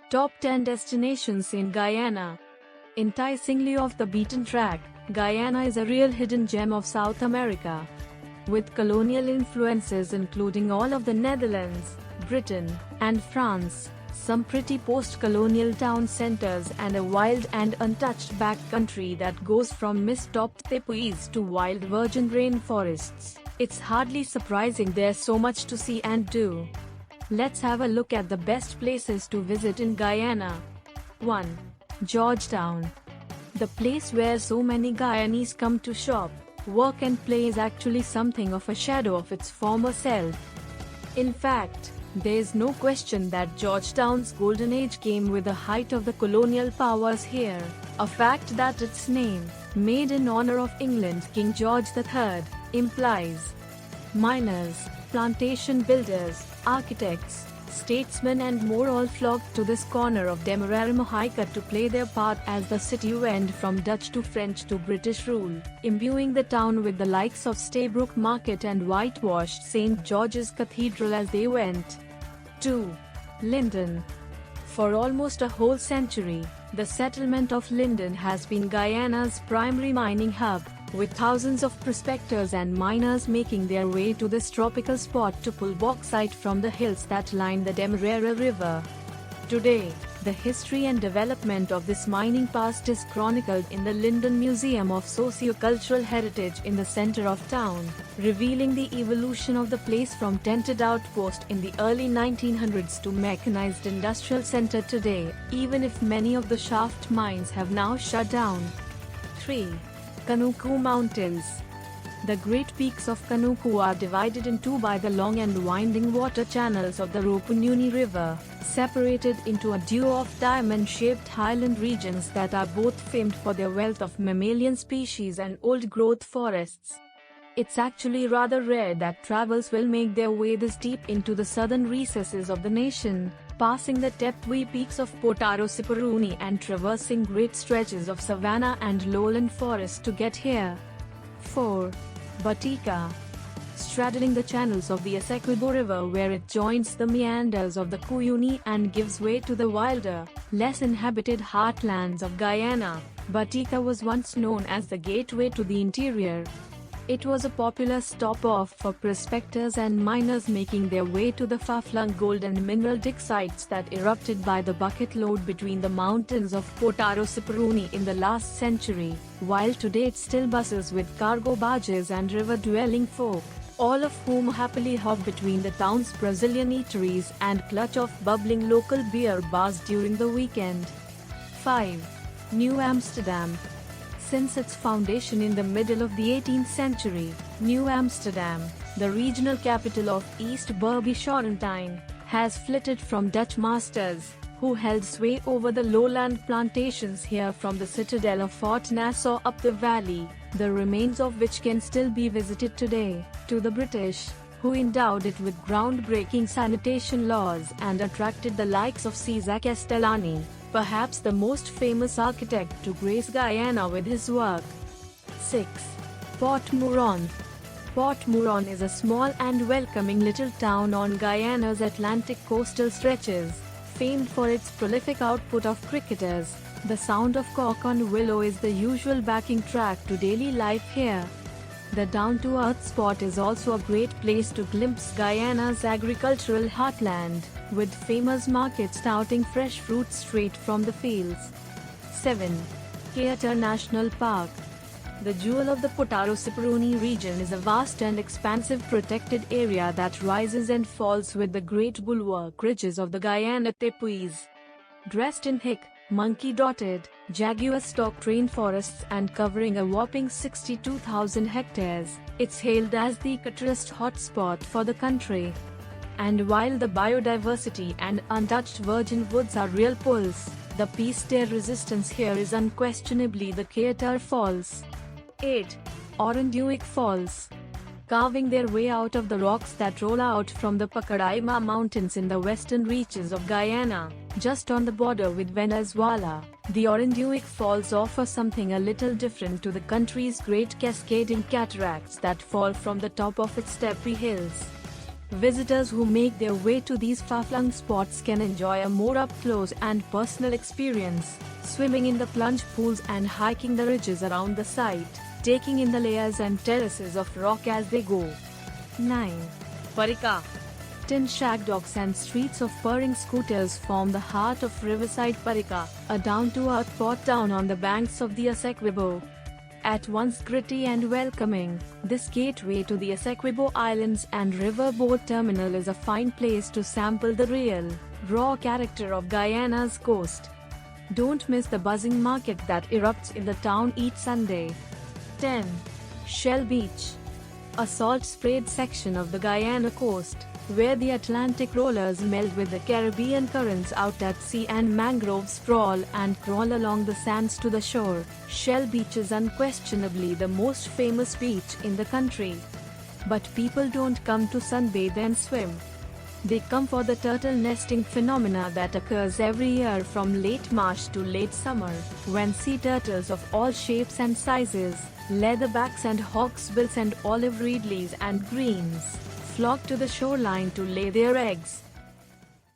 Top 10 Destinations in Guyana. Enticingly off the beaten track, Guyana is a real hidden gem of South America. With colonial influences including all of the Netherlands, Britain, and France, some pretty post-colonial town centers and a wild and untouched backcountry that goes from mist-topped tepees to wild virgin rainforests, it's hardly surprising there's so much to see and do. Let's have a look at the best places to visit in Guyana. 1. Georgetown. The place where so many Guyanese come to shop, work and play is actually something of a shadow of its former self. In fact, there is no question that Georgetown's golden age came with the height of the colonial powers here, a fact that its name, made in honor of England's King George III, implies. Miners, plantation builders, architects, statesmen and more all flocked to this corner of Demerara to play their part as the city went from Dutch to French to British rule, imbuing the town with the likes of Staybrook Market and whitewashed St. George's Cathedral as they went. 2. Linden. For almost a whole century, the settlement of Linden has been Guyana's primary mining hub, with thousands of prospectors and miners making their way to this tropical spot to pull bauxite from the hills that line the Demerara River. Today, the history and development of this mining past is chronicled in the Linden Museum of Socio-Cultural Heritage in the center of town, revealing the evolution of the place from tented outpost in the early 1900s to mechanized industrial center today, even if many of the shaft mines have now shut down. 3. Kanuku Mountains. The Great Peaks of Kanuku are divided in two by the long and winding water channels of the Rupununi River, separated into a duo of diamond-shaped highland regions that are both famed for their wealth of mammalian species and old-growth forests. It's actually rather rare that travelers will make their way this deep into the southern recesses of the nation, passing the Tepui peaks of Potaro Siparuni and traversing great stretches of savanna and lowland forest to get here. 4. Batika. Straddling the channels of the Essequibo River where it joins the meanders of the Cuyuni and gives way to the wilder, less inhabited heartlands of Guyana, Batika was once known as the gateway to the interior. It was a popular stop-off for prospectors and miners making their way to the far-flung gold and mineral dig sites that erupted by the bucket load between the mountains of Potaro Siparuni in the last century, while today it still bustles with cargo barges and river-dwelling folk, all of whom happily hop between the town's Brazilian eateries and clutch of bubbling local beer bars during the weekend. 5. New Amsterdam. Since its foundation in the middle of the 18th century, New Amsterdam, the regional capital of East Berbisch-Onentine, has flitted from Dutch masters, who held sway over the lowland plantations here from the citadel of Fort Nassau up the valley, the remains of which can still be visited today, to the British, who endowed it with groundbreaking sanitation laws and attracted the likes of Cesar Castellani, perhaps the most famous architect to grace Guyana with his work. 6. Port Mouron. Port Mouron is a small and welcoming little town on Guyana's Atlantic coastal stretches, famed for its prolific output of cricketers. The sound of cork on willow is the usual backing track to daily life here. The down-to-earth spot is also a great place to glimpse Guyana's agricultural heartland, with famous markets touting fresh fruit straight from the fields. 7. Keator National Park. The jewel of the Potaro Siparuni region is a vast and expansive protected area that rises and falls with the great bulwark ridges of the Guyana tepuis. Dressed in thick, monkey-dotted, jaguar-stalked rainforests and covering a whopping 62,000 hectares, it's hailed as the tourist hotspot for the country. And while the biodiversity and untouched virgin woods are real pulls, the piece de resistance here is unquestionably the Keator Falls. 8. Oranduik Falls. Carving their way out of the rocks that roll out from the Pacaraima Mountains in the western reaches of Guyana, just on the border with Venezuela, the Oranduik Falls offer something a little different to the country's great cascading cataracts that fall from the top of its steppy hills. Visitors who make their way to these far-flung spots can enjoy a more up-close and personal experience, swimming in the plunge pools and hiking the ridges around the site, taking in the layers and terraces of rock as they go. 9. Parika. Tin shack docks and streets of purring scooters form the heart of Riverside Parika, a down-to-earth port town on the banks of the Essequibo. At once gritty and welcoming, this gateway to the Essequibo Islands and riverboat terminal is a fine place to sample the real, raw character of Guyana's coast. Don't miss the buzzing market that erupts in the town each Sunday. 10. Shell Beach. A salt-sprayed section of the Guyana coast, where the Atlantic rollers meld with the Caribbean currents out at sea and mangroves sprawl and crawl along the sands to the shore. Shell Beach is unquestionably the most famous beach in the country. But people don't come to sunbathe and swim. They come for the turtle nesting phenomena that occurs every year from late March to late summer, when sea turtles of all shapes and sizes, leatherbacks and hawksbills and olive ridleys and greens, flock to the shoreline to lay their eggs.